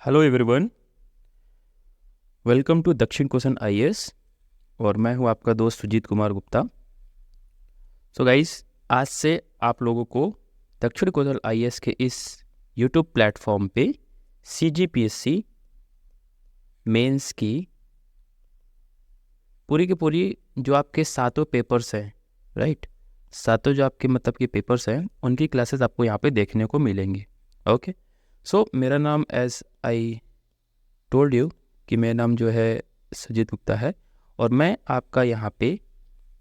Hello everyone, welcome to दक्षिण question IAS. और मैं हूं आपका दोस्त सुजीत कुमार गुप्ता। सो गाइस, आज से आप लोगों को दक्षिण क्वेश्चन आईएएस के इस यूट्यूब प्लेटफॉर्म पे सीजीपीएससी मेंस की पूरी जो आपके सातों पेपर्स हैं, राइट, सातों जो आपके मतलब के पेपर्स हैं, उनकी क्लासेस आपको यहाँ पे देखने को मिलेंगी। ओके, सो मेरा नाम एज आई टोल्ड यू कि मेरा नाम जो है सुजीत गुप्ता है और मैं आपका यहाँ पे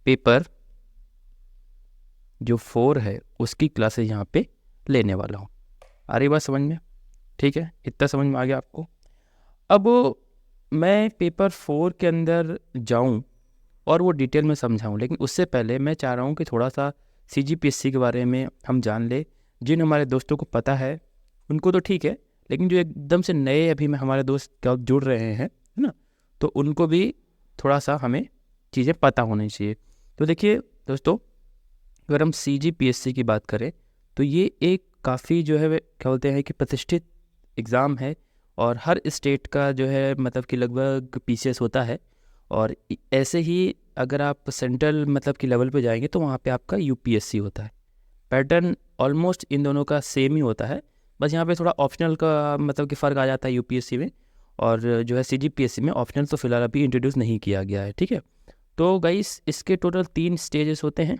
पेपर जो 4 है उसकी क्लासेस यहाँ पे लेने वाला हूँ। आ रही बात समझ में? ठीक है, इतना समझ में आ गया आपको। अब मैं पेपर 4 के अंदर जाऊँ और वो डिटेल में समझाऊँ, लेकिन उससे पहले मैं चाह रहा हूँ कि थोड़ा सा सीजीपीएससी के बारे में हम जान ले। जिन हमारे दोस्तों को पता है उनको तो ठीक है, लेकिन जो एकदम से नए अभी में हमारे दोस्त जुड़ रहे हैं, है ना, तो उनको भी थोड़ा सा हमें चीज़ें पता होनी चाहिए। तो देखिए दोस्तों, अगर हम सीजीपीएससी की बात करें तो ये एक काफ़ी जो है क्या बोलते हैं कि प्रतिष्ठित एग्ज़ाम है और हर स्टेट का जो है मतलब कि लगभग पीसीएस होता है। और ऐसे ही अगर आप सेंट्रल मतलब कि लेवल पे जाएंगे तो वहाँ पे आपका यूपीएससी होता है। पैटर्न ऑलमोस्ट इन दोनों का सेम ही होता है, बस यहाँ पे थोड़ा ऑप्शनल का मतलब कि फ़र्क आ जाता है यूपीएससी में, और जो है सीजीपीएससी में ऑप्शनल तो फिलहाल अभी इंट्रोड्यूस नहीं किया गया है। ठीक है, तो गाइस इसके टोटल 3 स्टेजेस होते हैं,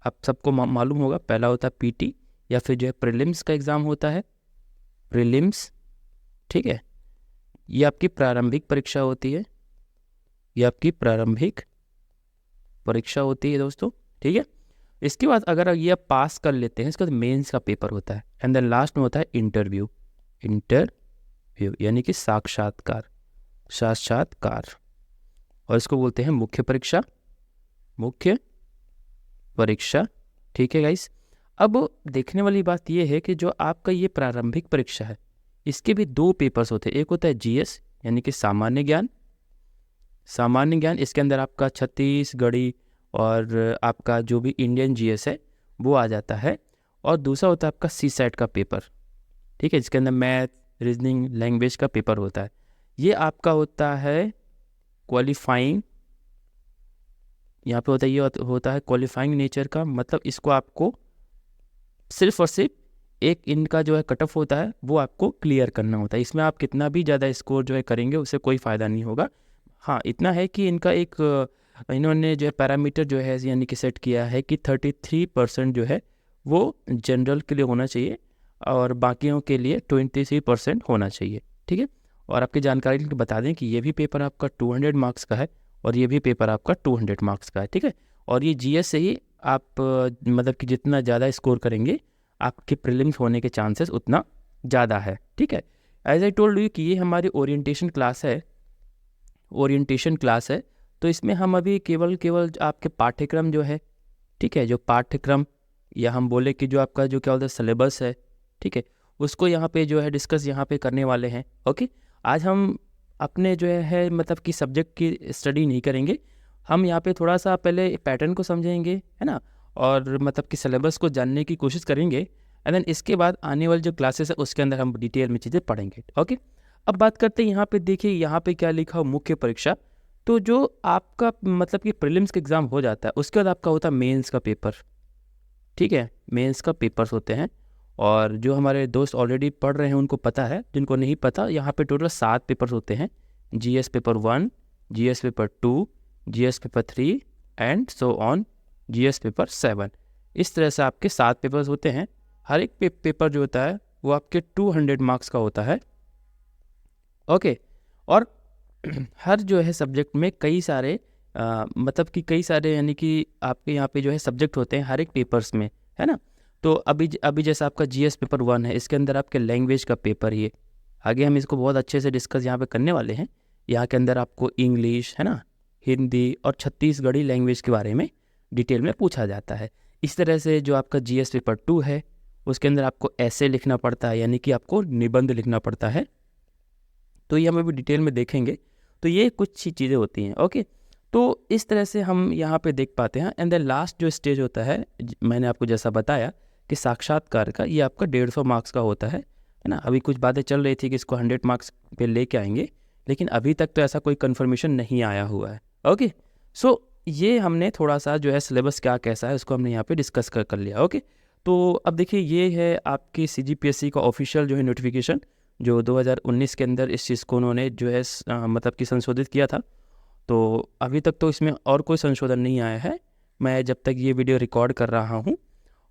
आप सबको मालूम होगा। पहला होता है पीटी या फिर जो है प्रीलिम्स का एग्ज़ाम होता है, प्रीलिम्स। ठीक है, ये आपकी प्रारंभिक परीक्षा होती है, ये आपकी प्रारंभिक परीक्षा होती है दोस्तों। ठीक है, इसके बाद अगर ये आप पास कर लेते हैं इसके बाद मेंस का पेपर होता है, एंड देन लास्ट में होता है इंटरव्यू। इंटरव्यू यानी कि साक्षात्कार, साक्षात्कार, और इसको बोलते हैं मुख्य परीक्षा, मुख्य परीक्षा। ठीक है गाइस, अब देखने वाली बात ये है कि जो आपका ये प्रारंभिक परीक्षा है इसके भी 2 पेपर्स होते हैं। एक होता है जीएस यानी कि सामान्य ज्ञान, सामान्य ज्ञान, इसके अंदर आपका छत्तीसगढ़ी और आपका जो भी इंडियन जीएस है वो आ जाता है। और दूसरा होता है आपका सीसैट का पेपर, ठीक है, जिसके अंदर मैथ, रीजनिंग, लैंग्वेज का पेपर होता है। ये आपका होता है क्वालिफाइंग, यहाँ पे होता है, ये होता है क्वालिफाइंग नेचर का, मतलब इसको आपको सिर्फ और सिर्फ एक इनका जो है कट ऑफ होता है वो आपको क्लियर करना होता है। इसमें आप कितना भी ज़्यादा स्कोर जो है करेंगे उससे कोई फ़ायदा नहीं होगा। हाँ, इतना है कि इनका एक इन्होंने जो है पैरामीटर जो है यानी कि सेट किया है कि 33% जो है वो जनरल के लिए होना चाहिए और बाकियों के लिए 23% होना चाहिए। ठीक है, और आपकी जानकारी के लिए बता दें कि ये भी पेपर आपका 200 मार्क्स का है और ये भी पेपर आपका 200 मार्क्स का है। ठीक है, और ये जीएस से ही आप मतलब कि जितना ज़्यादा स्कोर करेंगे आपके प्रीलिम्स होने के चांसेस उतना ज़्यादा है। ठीक है, एज आई टोल्ड यू कि ये हमारी ओरिएंटेशन क्लास है, ओरिएंटेशन क्लास है, तो इसमें हम अभी केवल आपके पाठ्यक्रम जो है, ठीक है, जो पाठ्यक्रम या हम बोले कि जो आपका जो क्या बोलते हैं सिलेबस है, ठीक है, उसको यहाँ पे जो है डिस्कस यहाँ पे करने वाले हैं। ओके, आज हम अपने जो है मतलब कि सब्जेक्ट की स्टडी नहीं करेंगे, हम यहाँ पे थोड़ा सा पहले पैटर्न को समझेंगे, है ना, और मतलब कि सिलेबस को जानने की कोशिश करेंगे, एंड देन इसके बाद आने वाली जो क्लासेस है उसके अंदर हम डिटेल में चीज़ें पढ़ेंगे। ओके, अब बात करते हैं यहाँ पे, देखिए यहाँ पे क्या लिखा हो, मुख्य परीक्षा। तो जो आपका मतलब कि प्रीलिम्स का एग्ज़ाम हो जाता है उसके बाद आपका होता है मेंस का पेपर। ठीक है, मेंस का पेपर्स होते हैं, और जो हमारे दोस्त ऑलरेडी पढ़ रहे हैं उनको पता है, जिनको नहीं पता, यहाँ पे टोटल 7 पेपर्स होते हैं। GS paper 1, GS paper 2, GS paper 3 and so on, GS paper 7। इस तरह से आपके 7 पेपर्स होते हैं। हर एक पेपर जो होता है वो आपके 200 मार्क्स का होता है। ओके, और हर जो है सब्जेक्ट में कई सारे मतलब कि कई सारे यानी कि आपके यहाँ पे जो है सब्जेक्ट होते हैं हर एक पेपर्स में, है ना। तो अभी जैसा आपका जीएस पेपर 1 है, इसके अंदर आपके लैंग्वेज का पेपर ही है। आगे हम इसको बहुत अच्छे से डिस्कस यहाँ पे करने वाले हैं। यहाँ के अंदर आपको इंग्लिश, है ना, हिंदी और छत्तीसगढ़ी लैंग्वेज के बारे में डिटेल में पूछा जाता है। इस तरह से जो आपका जीएस पेपर 2 है उसके अंदर आपको ऐसे लिखना पड़ता है, यानी कि आपको निबंध लिखना पड़ता है। तो ये हम अभी डिटेल में देखेंगे। तो ये कुछ ही चीज़ें होती हैं। ओके, तो इस तरह से हम यहाँ पे देख पाते हैं। एंड देन लास्ट जो स्टेज होता है, मैंने आपको जैसा बताया कि साक्षात्कार का, ये आपका 150 मार्क्स का होता है। है ना। अभी कुछ बातें चल रही थी कि इसको 100 मार्क्स पे लेके आएंगे, लेकिन अभी तक तो ऐसा कोई कंफर्मेशन नहीं आया हुआ है। ओके, सो ये हमने थोड़ा सा जो है सिलेबस क्या कैसा है उसको हमने यहाँ पे डिस्कस कर लिया। ओके, तो अब देखिए ये है आपकी CGPSC का ऑफिशियल जो है नोटिफिकेशन, जो 2019 के अंदर इस चीज़ को उन्होंने जो है मतलब कि संशोधित किया था। तो अभी तक तो इसमें और कोई संशोधन नहीं आया है, मैं जब तक ये वीडियो रिकॉर्ड कर रहा हूँ।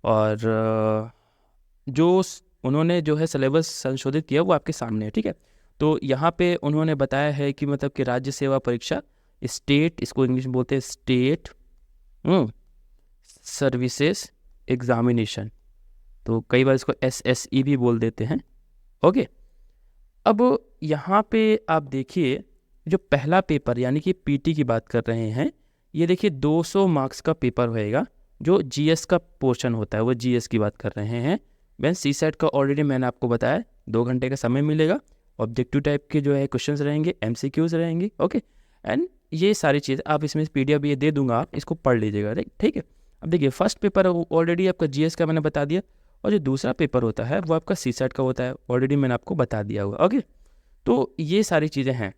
और जो उन्होंने जो है सिलेबस संशोधित किया वो आपके सामने है, ठीक है। तो यहाँ पे उन्होंने बताया है कि मतलब कि राज्य सेवा परीक्षा स्टेट, इसको इंग्लिश में बोलते हैं स्टेट सर्विसेज एग्जामिनेशन, तो कई बार इसको SSE भी बोल देते हैं। ओके, अब यहाँ पे आप देखिए जो पहला पेपर यानी कि PT की बात कर रहे हैं, ये देखिए 200 मार्क्स का पेपर होएगा, जो GS का पोर्शन होता है वो GS की बात कर रहे हैं। वैन CSAT का ऑलरेडी मैंने आपको बताया 2 घंटे का समय मिलेगा, ऑब्जेक्टिव टाइप के जो है क्वेश्चंस रहेंगे, MCQs रहेंगे। ओके, एंड ये सारी चीज़ आप इसमें PDF ये दे दूंगा, आप इसको पढ़ लीजिएगा, ठीक है। अब देखिए फर्स्ट पेपर ऑलरेडी आपका GS का मैंने बता दिया, और जो दूसरा पेपर होता है वो आपका CSAT का होता है, ऑलरेडी मैंने आपको बता दिया हुआ। ओके, तो ये सारी चीज़ें हैं।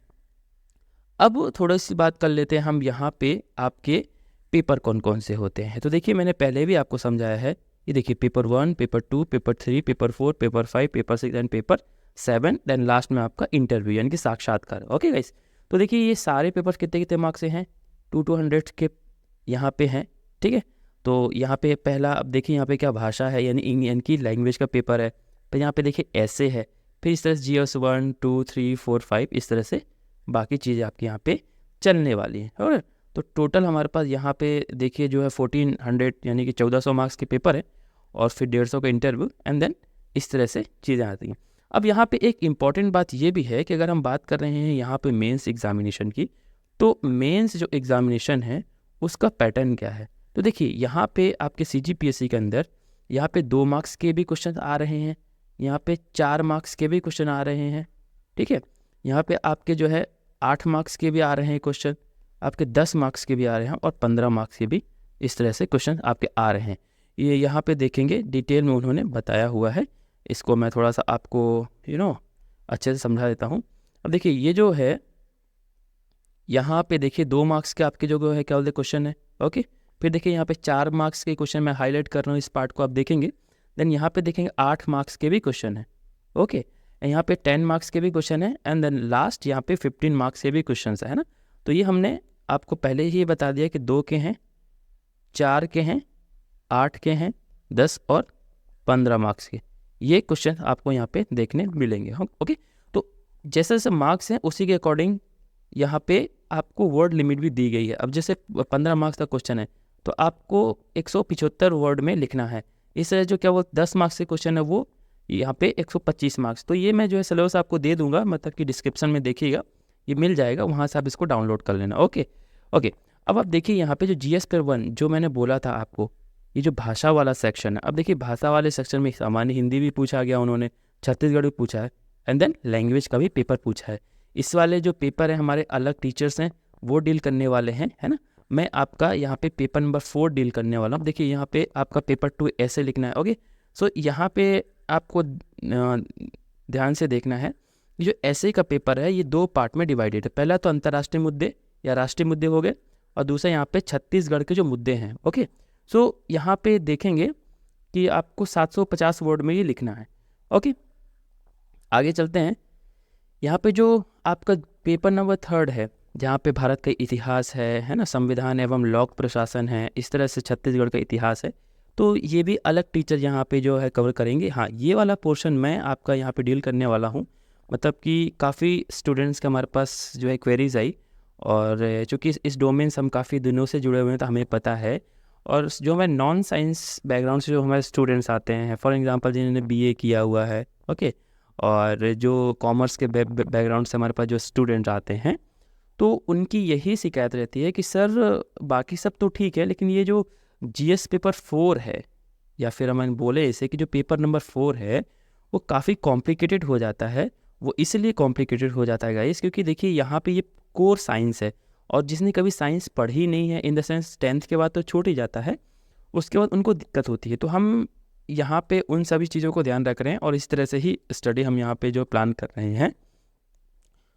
अब थोड़ी सी बात कर लेते हैं हम यहाँ पे आपके पेपर कौन कौन से होते हैं। तो देखिए मैंने पहले भी आपको समझाया है, ये देखिए paper 1, paper 2, paper 3, paper 4, paper 5, paper 6 and paper 7, then last में आपका इंटरव्यू यानी कि साक्षात्कार। ओके गाइस, तो देखिए ये सारे पेपर कितने कितने मार्क्स से हैं, 200 के यहाँ पे हैं, ठीक है। तो यहाँ पे पहला अब देखिए यहाँ पे क्या भाषा है यानी इनकी लैंग्वेज का पेपर है, फिर यहाँ पे देखिए ऐसे है, फिर इस तरह से GS 1, 2, 3, 4, 5 इस तरह से बाकी चीज़ें आपके यहाँ पे चलने वाली हैं। और तो टोटल हमारे पास यहाँ पे देखिए जो है 1400 यानी कि 1400 मार्क्स के पेपर है, और फिर 150 का इंटरव्यू, एंड देन इस तरह से चीज़ें आती हैं। अब यहाँ पे एक इम्पॉर्टेंट बात ये भी है कि अगर हम बात कर रहे हैं यहाँ पे मेंस एग्जामिनेशन की, तो मेंस जो एग्जामिनेशन है उसका पैटर्न क्या है। तो देखिए यहाँ पे आपके CGPSC के अंदर यहाँ पे 2 मार्क्स के भी क्वेश्चन आ रहे हैं, यहाँ पे 4 मार्क्स के भी क्वेश्चन आ रहे हैं, ठीक है। यहाँ पे आपके जो है 8 मार्क्स के भी आ रहे हैं क्वेश्चन, आपके 10 मार्क्स के भी आ रहे हैं, और 15 मार्क्स के भी इस तरह से क्वेश्चन आपके आ रहे हैं। ये यहाँ पे देखेंगे डिटेल में उन्होंने बताया हुआ है, इसको मैं थोड़ा सा आपको अच्छे से समझा देता हूँ। अब देखिए ये जो है यहाँ पे देखिए 2 मार्क्स के आपके जो है क्या बोलते क्वेश्चन है। ओके, फिर देखिए यहाँ पे 4 मार्क्स के क्वेश्चन मैं हाईलाइट कर रहा हूँ, इस पार्ट को आप देखेंगे। देन यहाँ पे देखेंगे 8 मार्क्स के भी क्वेश्चन है। ओके, यहाँ पे 10 मार्क्स के भी क्वेश्चन है, एंड देन लास्ट यहाँ पे 15 मार्क्स के भी क्वेश्चन है ना। तो ये हमने आपको पहले ही बता दिया कि 2 के हैं, 4 के हैं, 8 के हैं, 10 और 15 मार्क्स के ये क्वेश्चन आपको यहाँ पे देखने मिलेंगे। ओके, तो जैसे जैसे मार्क्स हैं उसी के अकॉर्डिंग यहाँ पे आपको वर्ड लिमिट भी दी गई है। अब जैसे 15 मार्क्स का क्वेश्चन है तो आपको 175 वर्ड में लिखना है। इस तरह जो क्या वो 10 मार्क्स के क्वेश्चन है वो यहाँ पे 125 मार्क्स। तो ये मैं जो है सिलेबस आपको दे दूंगा, मतलब कि डिस्क्रिप्शन में देखिएगा, ये मिल जाएगा, वहाँ से आप इसको डाउनलोड कर लेना। ओके, अब आप देखिए यहाँ पे जो GS पेपर 1 जो मैंने बोला था आपको, ये जो भाषा वाला सेक्शन है, अब देखिए भाषा वाले सेक्शन में सामान्य हिंदी भी पूछा गया, उन्होंने छत्तीसगढ़ भी पूछा है, एंड देन लैंग्वेज का भी पेपर पूछा है। इस वाले जो पेपर है हमारे अलग टीचर्स हैं वो डील करने वाले हैं, है ना। मैं आपका यहाँ पे पेपर नंबर 4 डील करने वाला हूँ। देखिए यहाँ पे आपका पेपर 2 ऐसे लिखना है। ओके, सो यहाँ पे आपको ध्यान से देखना है, जो ऐसे का पेपर है ये 2 पार्ट में डिवाइडेड है। पहला तो अंतर्राष्ट्रीय मुद्दे या राष्ट्रीय मुद्दे हो गए, और दूसरा यहाँ पे छत्तीसगढ़ के जो मुद्दे हैं। ओके, सो यहाँ पे देखेंगे कि आपको 750 वर्ड में ये लिखना है। ओके, आगे चलते हैं। यहाँ पे जो आपका पेपर नंबर 3 है, जहाँ पे भारत का इतिहास है ना, संविधान एवं लोक प्रशासन है, इस तरह से छत्तीसगढ़ का इतिहास है, तो ये भी अलग टीचर यहाँ पे जो है कवर करेंगे। हाँ, ये वाला पोर्शन मैं आपका यहाँ पे डील करने वाला हूँ, मतलब कि काफ़ी स्टूडेंट्स के हमारे पास जो है क्वेरीज आई, और चूँकि इस डोमेन से हम काफ़ी दिनों से जुड़े हुए हैं तो हमें पता है। और जो हमारे नॉन साइंस बैकग्राउंड से जो हमारे स्टूडेंट्स आते हैं, फॉर एग्जांपल जिन्होंने BA किया हुआ है, ओके, और जो कॉमर्स के बैकग्राउंड से हमारे पास जो स्टूडेंट आते हैं, तो उनकी यही शिकायत रहती है कि सर बाकी सब तो ठीक है, लेकिन ये जो GS पेपर 4 है, या फिर हम बोले इसे कि जो पेपर नंबर 4 है वो काफ़ी कॉम्प्लिकेटेड हो जाता है। वो इसलिए कॉम्प्लिकेटेड हो जाता है गाइस क्योंकि देखिए यहाँ पे ये कोर साइंस है, और जिसने कभी साइंस पढ़ी नहीं है, इन द सेंस 10th के बाद तो छूट ही जाता है, उसके बाद उनको दिक्कत होती है। तो हम यहाँ पे उन सभी चीज़ों को ध्यान रख रहे हैं और इस तरह से ही स्टडी हम यहाँ पे जो प्लान कर रहे हैं।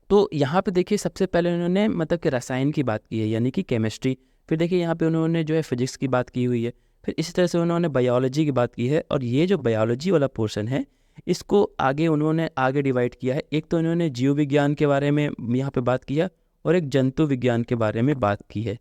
तो यहाँ पे देखिए सबसे पहले उन्होंने मतलब कि रसायन की बात की है, यानी कि केमिस्ट्री। फिर देखिए यहाँ पे उन्होंने जो है फिजिक्स की बात की हुई है। फिर इसी तरह से उन्होंने बायोलॉजी की बात की है, और ये जो बायोलॉजी वाला पोर्शन है इसको आगे उन्होंने आगे डिवाइड किया है। एक तो उन्होंने जीव विज्ञान के बारे में यहाँ पे बात किया, और एक जंतु विज्ञान के बारे में बात की है,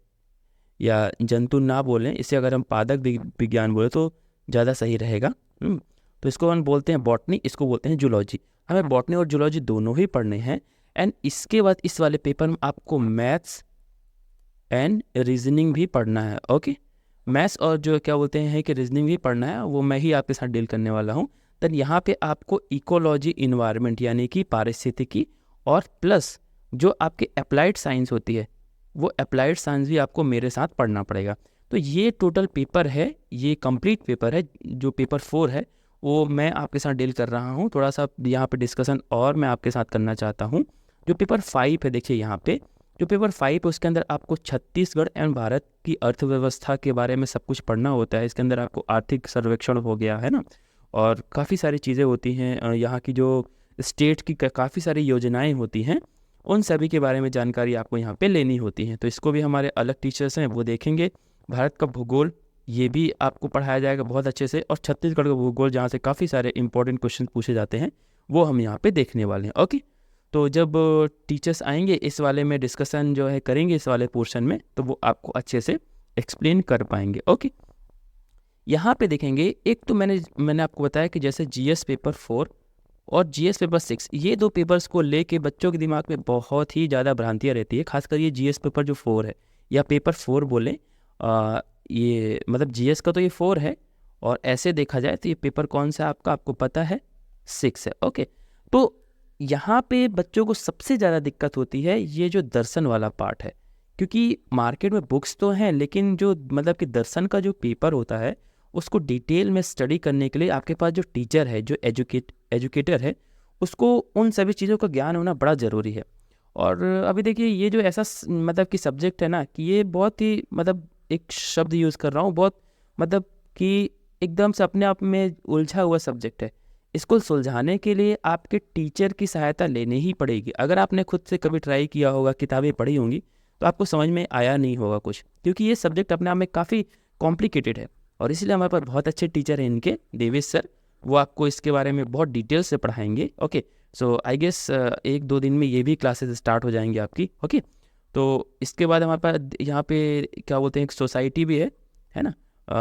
या जंतु ना बोलें इसे, अगर हम पादप विज्ञान बोले तो ज़्यादा सही रहेगा। तो इसको हम बोलते हैं बॉटनी, इसको बोलते हैं जूलॉजी। हमें बॉटनी और जूलॉजी दोनों ही पढ़ने हैं। एंड इसके बाद इस वाले पेपर में आपको मैथ्स एंड रीजनिंग भी पढ़ना है। ओके, मैथ्स और जो क्या बोलते हैं कि रीजनिंग भी पढ़ना है, वो मैं ही आपके साथ डील करने वाला हूँ। देन यहाँ पे आपको इकोलॉजी इन्वायरमेंट यानी कि पारिस्थितिकी, और प्लस जो आपकी अप्लाइड साइंस होती है वो अप्लाइड साइंस भी आपको मेरे साथ पढ़ना पड़ेगा। तो ये टोटल पेपर है, ये कंप्लीट पेपर है। जो पेपर 4 है वो मैं आपके साथ डील कर रहा हूँ। थोड़ा सा यहाँ पे डिस्कशन और मैं आपके साथ करना चाहता हूँ। जो पेपर 5 है, देखिए यहाँ पे जो पेपर 5 है उसके अंदर आपको छत्तीसगढ़ एवं भारत की अर्थव्यवस्था के बारे में सब कुछ पढ़ना होता है। इसके अंदर आपको आर्थिक सर्वेक्षण हो गया है ना, और काफ़ी सारी चीज़ें होती हैं। यहाँ की जो स्टेट की काफ़ी सारी योजनाएं होती हैं, उन सभी के बारे में जानकारी आपको यहाँ पे लेनी होती है। तो इसको भी हमारे अलग टीचर्स हैं वो देखेंगे। भारत का भूगोल ये भी आपको पढ़ाया जाएगा बहुत अच्छे से, और छत्तीसगढ़ का भूगोल जहाँ से काफ़ी सारे इंपॉर्टेंट क्वेश्चन पूछे जाते हैं वो हम यहाँ पे देखने वाले हैं। ओके, तो जब टीचर्स आएंगे इस वाले में डिस्कशन जो है करेंगे इस वाले पोर्शन में, तो वो आपको अच्छे से एक्सप्लेन कर पाएंगे। ओके, यहाँ पे देखेंगे, एक तो मैंने आपको बताया कि जैसे जीएस पेपर 4 और जीएस पेपर 6, ये दो पेपर्स को लेके बच्चों के दिमाग में बहुत ही ज़्यादा भ्रांतियाँ रहती है। खासकर ये जीएस पेपर जो 4 है, या पेपर 4 बोलें, ये मतलब जीएस का तो ये 4 है, और ऐसे देखा जाए तो ये पेपर कौन सा आपका, आपको पता है 6 है। ओके, तो यहाँ पे बच्चों को सबसे ज़्यादा दिक्कत होती है ये जो दर्शन वाला पार्ट है, क्योंकि मार्केट में बुक्स तो हैं, लेकिन जो मतलब कि दर्शन का जो पेपर होता है उसको डिटेल में स्टडी करने के लिए आपके पास जो टीचर है, जो एजुकेटर है, उसको उन सभी चीज़ों का ज्ञान होना बड़ा ज़रूरी है। और अभी देखिए ये जो ऐसा मतलब कि सब्जेक्ट है ना, कि ये बहुत ही मतलब एक शब्द यूज़ कर रहा हूँ, बहुत मतलब कि एकदम से अपने आप में उलझा हुआ सब्जेक्ट है। इसको सुलझाने के लिए आपके टीचर की सहायता लेनी ही पड़ेगी। अगर आपने खुद से कभी ट्राई किया होगा, किताबें पढ़ी होंगी, तो आपको समझ में आया नहीं होगा कुछ, क्योंकि ये सब्जेक्ट अपने आप में काफ़ी कॉम्प्लिकेटेड है। और इसलिए हमारे पास बहुत अच्छे टीचर हैं इनके, देवेश सर, वो आपको इसके बारे में बहुत डिटेल से पढ़ाएंगे। ओके, सो आई गेस 1-2 दिन में ये भी क्लासेस स्टार्ट हो जाएंगी आपकी। ओके, तो इसके बाद हमारे पास यहाँ पे क्या बोलते हैं, एक सोसाइटी भी है ना,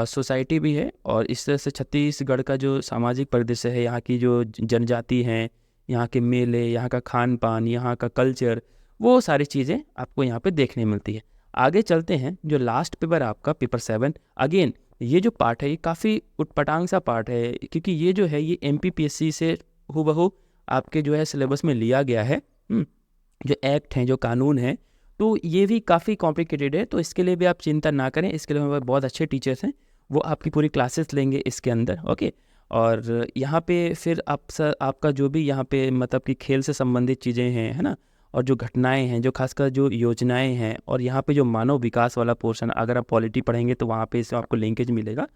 सोसाइटी भी है। और इस तरह से छत्तीसगढ़ का जो सामाजिक परिदृश्य है, यहाँ की जो जनजाति हैं, यहाँ के मेले, यहाँ का खान पान, यहाँ का कल्चर, वो सारी चीज़ें आपको यहाँ पे देखने मिलती है। आगे चलते हैं, जो लास्ट पेपर आपका पेपर 7, अगेन ये जो पार्ट है ये काफ़ी उटपटांग सा पार्ट है, क्योंकि ये जो है ये MPPSC से हूबहू आपके जो है सिलेबस में लिया गया है। जो एक्ट हैं, जो कानून हैं, तो ये भी काफ़ी कॉम्प्लिकेटेड है। तो इसके लिए भी आप चिंता ना करें, इसके लिए हमारे बहुत अच्छे टीचर्स हैं, वो आपकी पूरी क्लासेस लेंगे इसके अंदर। ओके, और यहाँ पे फिर आपका जो भी यहाँ पे मतलब कि खेल से संबंधित चीज़ें हैं, है ना, और जो घटनाएं हैं, जो खासकर जो योजनाएं हैं, और यहाँ पे जो मानव विकास वाला पोर्शन, अगर आप पॉलिटी पढ़ेंगे तो वहाँ पे इससे आपको लिंकेज मिलेगा।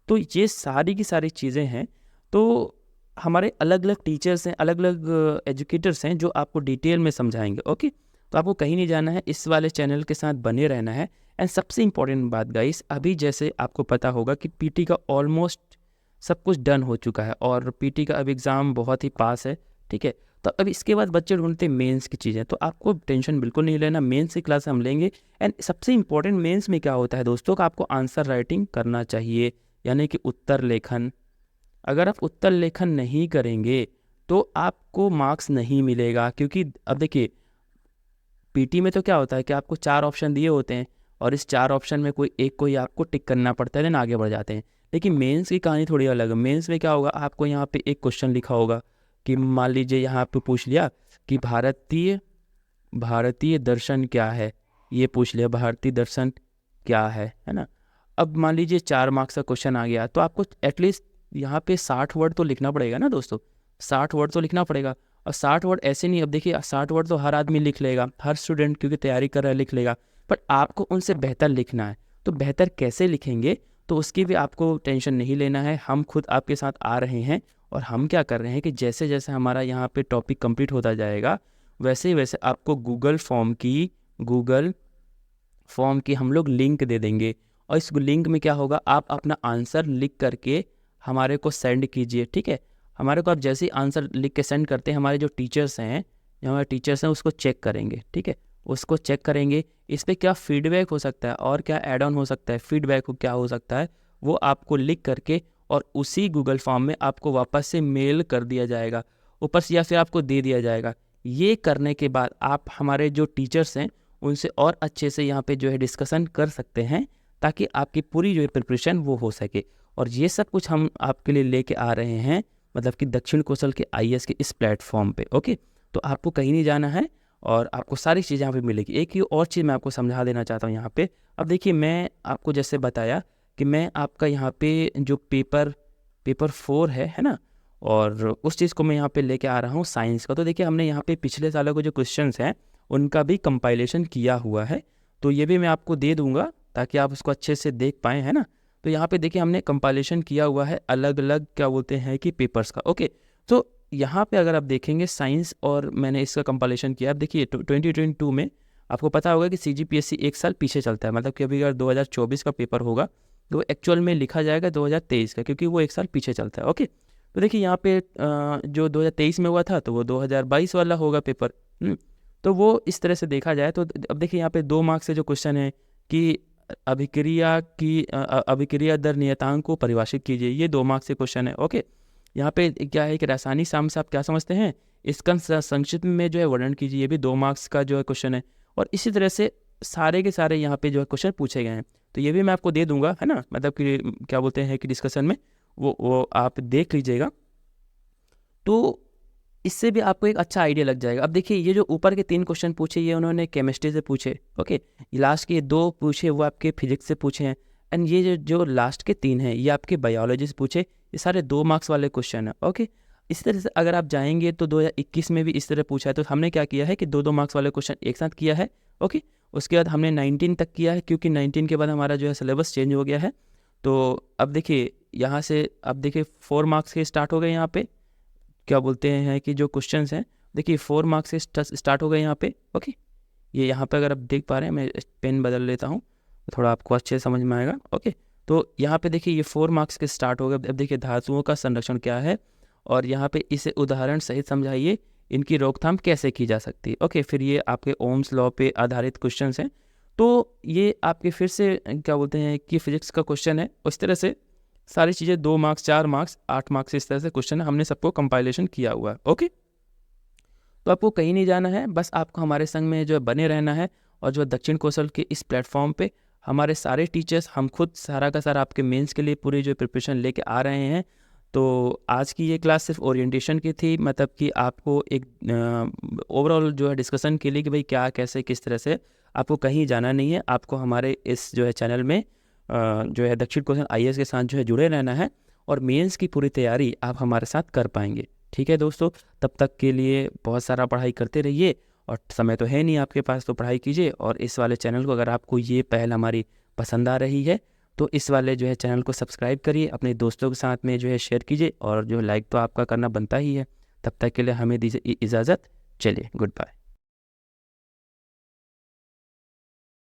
तो ये सारी की सारी चीज़ें हैं। तो हमारे अलग अलग टीचर्स हैं, अलग अलग एजुकेटर्स हैं, जो आपको डिटेल में समझाएंगे। ओके, तो आपको कहीं नहीं जाना है, इस वाले चैनल के साथ बने रहना है। एंड सबसे इम्पॉर्टेंट बात गाइस, अभी जैसे आपको पता होगा कि पीटी का ऑलमोस्ट सब कुछ डन हो चुका है, और पीटी का अब एग्ज़ाम बहुत ही पास है। ठीक है, तो अब इसके बाद बच्चे ढूंढते हैं मेंस की चीज़ें, तो आपको टेंशन बिल्कुल नहीं लेना, मेंस की क्लास हम लेंगे। एंड सबसे इम्पॉर्टेंट मेंस में क्या होता है दोस्तों, का आपको आंसर राइटिंग करना चाहिए, यानी कि उत्तर लेखन। अगर आप उत्तर लेखन नहीं करेंगे तो आपको मार्क्स नहीं मिलेगा, क्योंकि अब देखिए पीटी में तो क्या होता है कि आपको 4 ऑप्शन दिए होते हैं, और इस 4 ऑप्शन में कोई एक कोई आपको टिक करना पड़ता है, देन आगे बढ़ जाते हैं। लेकिन मेंस की कहानी थोड़ी अलग है। मेंस में क्या होगा, आपको यहाँ पे एक क्वेश्चन लिखा होगा कि मान लीजिए यहाँ पे पूछ लिया कि भारतीय दर्शन क्या है, ये पूछ लिया भारतीय दर्शन क्या है ना। अब मान लीजिए 4 मार्क्स का क्वेश्चन आ गया, तो आपको एटलीस्ट यहाँ पे 60 वर्ड तो लिखना पड़ेगा ना दोस्तों, 60 वर्ड तो लिखना पड़ेगा। और 60 वर्ड ऐसे नहीं, अब देखिए 60 वर्ड तो हर आदमी लिख लेगा, हर स्टूडेंट क्योंकि तैयारी कर रहा है लिख लेगा, बट आपको उनसे बेहतर लिखना है। तो बेहतर कैसे लिखेंगे, तो उसकी भी आपको टेंशन नहीं लेना है। हम खुद आपके साथ आ रहे हैं और हम क्या कर रहे हैं कि जैसे जैसे हमारा यहाँ पे टॉपिक कंप्लीट होता जाएगा वैसे ही वैसे आपको गूगल फॉर्म की हम लोग लिंक दे देंगे, और इस लिंक में क्या होगा, आप अपना आंसर लिख करके हमारे को सेंड कीजिए। ठीक है, हमारे को आप जैसे ही आंसर लिख के सेंड करते हैं, हमारे जो टीचर्स हैं उसको चेक करेंगे। ठीक है, उसको चेक करेंगे, इस पर क्या फीडबैक हो सकता है और क्या ऐड ऑन हो सकता है, फीडबैक क्या हो सकता है वो आपको लिख करके और उसी गूगल फॉर्म में आपको वापस से मेल कर दिया जाएगा ऊपर से, या फिर आपको दे दिया जाएगा। ये करने के बाद आप हमारे जो टीचर्स हैं उनसे और अच्छे से यहाँ पे जो है डिस्कशन कर सकते हैं, ताकि आपकी पूरी जो है प्रिपरेशन वो हो सके। और ये सब कुछ हम आपके लिए लेके आ रहे हैं, मतलब कि दक्षिण कौशल के IAS के इस प्लेटफॉर्म पे। ओके, तो आपको कहीं नहीं जाना है और आपको सारी चीज़ें यहाँ पे मिलेगी। एक ही और चीज़ मैं आपको समझा देना चाहता हूँ यहाँ पे। अब देखिए, मैं आपको जैसे बताया कि मैं आपका यहाँ पे जो पेपर 4 है ना, और उस चीज़ को मैं यहाँ पे लेके आ रहा हूँ साइंस का। तो देखिए, हमने यहाँ पे पिछले सालों के जो क्वेश्चंस हैं उनका भी कंपाइलेशन किया हुआ है, तो ये भी मैं आपको दे दूंगा ताकि आप उसको अच्छे से देख पाएँ, है ना। तो यहाँ पे देखिए, हमने कंपाइलेशन किया हुआ है अलग अलग क्या बोलते हैं कि पेपर्स का। ओके, तो यहाँ पे अगर आप देखेंगे साइंस, और मैंने इसका कंपाइलेशन किया। अब देखिए 2022 में आपको पता होगा कि CGPSC एक साल पीछे चलता है, मतलब कि अभी अगर 2024 का पेपर होगा तो एक्चुअल में लिखा जाएगा 2023 का, क्योंकि वो एक साल पीछे चलता है। ओके, तो देखिए यहाँ पे जो 2023 में हुआ था तो वो 2022 वाला होगा पेपर। तो वो इस तरह से देखा जाए तो अब देखिए यहाँ पे 2 मार्क्स से जो क्वेश्चन है कि अभिक्रिया दर नियतांक को परिभाषित कीजिए, ये 2 मार्क्स से क्वेश्चन है। ओके, यहाँ पे क्या है कि रासायनिक साम्य से आप क्या समझते हैं, इसका संक्षिप्त में जो है वर्णन कीजिए, ये भी 2 मार्क्स का जो है क्वेश्चन है। और इसी तरह से सारे के सारे यहाँ पे जो है क्वेश्चन पूछे गए हैं, तो ये भी मैं आपको दे दूंगा, है ना, मतलब कि क्या बोलते हैं कि डिस्कशन में वो आप देख लीजिएगा, तो इससे भी आपको एक अच्छा आइडिया लग जाएगा। अब देखिए, ये जो ऊपर के 3 क्वेश्चन पूछे ये उन्होंने केमिस्ट्री से पूछे। ओके, लास्ट के 2 पूछे वो आपके फिजिक्स से पूछे हैं, एंड ये जो लास्ट के 3 हैं ये आपके बायोलॉजी से पूछे। ये सारे 2 मार्क्स वाले क्वेश्चन है। ओके, इसी तरह से अगर आप जाएंगे तो 2021 में भी इस तरह पूछा है, तो हमने क्या किया है कि 2 मार्क्स वाले क्वेश्चन एक साथ किया है। ओके, उसके बाद हमने 19 तक किया है, क्योंकि 19 के बाद हमारा जो है सिलेबस चेंज हो गया है। तो अब देखिए यहाँ से, अब देखिए 4 मार्क्स के स्टार्ट हो गए यहाँ पे, क्या बोलते हैं कि जो क्वेश्चंस हैं, देखिए 4 मार्क्स से स्टार्ट हो गए यहाँ पे। ओके, ये यहाँ पे अगर आप देख पा रहे हैं, मैं पेन बदल लेता हूँ तो थोड़ा आपको अच्छे से समझ में आएगा। ओके, तो यहाँ पे देखिए ये 4 मार्क्स के स्टार्ट हो गए। अब देखिए धातुओं का संरक्षण क्या है, और यहाँ पे इसे उदाहरण सहित समझाइए, इनकी रोकथाम कैसे की जा सकती है। ओके, फिर ये आपके ओम्स लॉ पे आधारित क्वेश्चन हैं, तो ये आपके फिर से क्या बोलते हैं कि फिजिक्स का क्वेश्चन है। उस तरह से सारी चीज़ें 2 मार्क्स, 4 मार्क्स, 8 मार्क्स, इस तरह से क्वेश्चन हमने सबको कंपाइलेशन किया हुआ है। ओके, तो आपको कहीं नहीं जाना है, बस आपको हमारे संग में जो है बने रहना है, और जो दक्षिण कौशल के इस प्लेटफॉर्म पे हमारे सारे टीचर्स, हम खुद सारा का सारा आपके मेंस के लिए पूरी जो प्रिपरेशन लेके आ रहे हैं। तो आज की ये क्लास सिर्फ ओरिएंटेशन की थी, मतलब कि आपको एक ओवरऑल जो है डिस्कशन के लिए कि भाई क्या कैसे किस तरह से, आपको कहीं जाना नहीं है, आपको हमारे इस जो है चैनल में जो है दक्षिण कौशल IAS के साथ जो है जुड़े रहना है, और मेंस की पूरी तैयारी आप हमारे साथ कर पाएंगे। ठीक है दोस्तों, तब तक के लिए बहुत सारा पढ़ाई करते रहिए, और समय तो है नहीं आपके पास, तो पढ़ाई कीजिए। और इस वाले चैनल को, अगर आपको ये पहल हमारी पसंद आ रही है तो इस वाले जो है चैनल को सब्सक्राइब करिए, अपने दोस्तों के साथ में जो है शेयर कीजिए, और जो लाइक तो आपका करना बनता ही है। तब तक के लिए हमें दीजिए इजाज़त, चलिए गुड बाय।